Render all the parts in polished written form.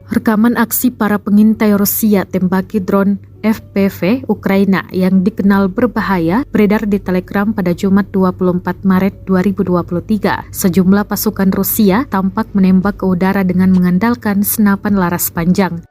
Rekaman aksi para pengintai Rusia tembaki drone FPV Ukraina yang dikenal berbahaya beredar di Telegram pada Jumat 24 Maret 2023. Sejumlah pasukan Rusia tampak menembak ke udara dengan mengandalkan senapan laras panjang.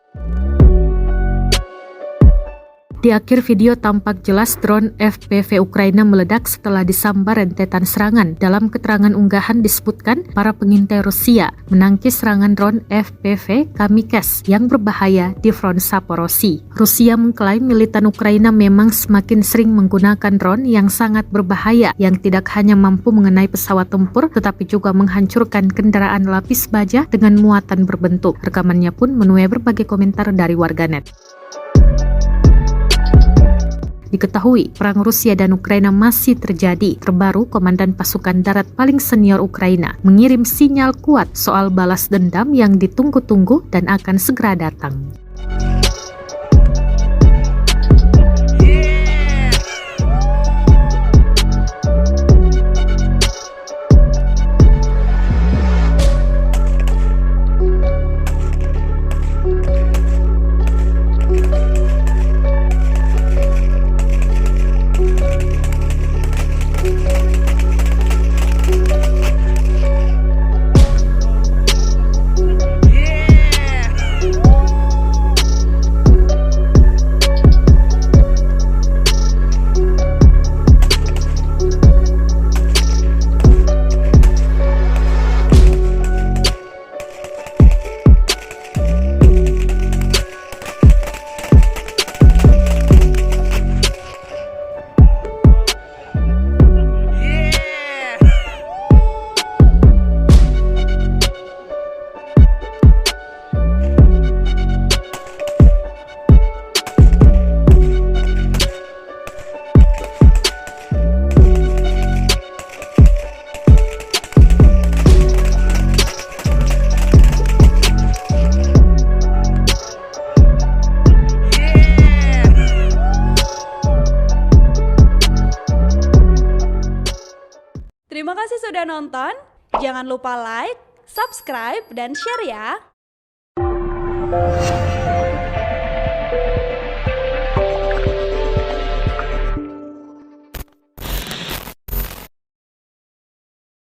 Di akhir video tampak jelas drone FPV Ukraina meledak setelah disambar rentetan serangan. Dalam keterangan unggahan disebutkan para pengintai Rusia menangkis serangan drone FPV Kamikze yang berbahaya di front Zaporozhye. Rusia mengklaim militan Ukraina memang semakin sering menggunakan drone yang sangat berbahaya yang tidak hanya mampu mengenai pesawat tempur tetapi juga menghancurkan kendaraan lapis baja dengan muatan berbentuk. Rekamannya pun menuai berbagai komentar dari warganet. Diketahui, perang Rusia dan Ukraina masih terjadi. Terbaru, Komandan Pasukan Darat paling senior Ukraina mengirim sinyal kuat soal balas dendam yang ditunggu-tunggu dan akan segera datang. Terima kasih sudah nonton. Jangan lupa like, subscribe, dan share ya.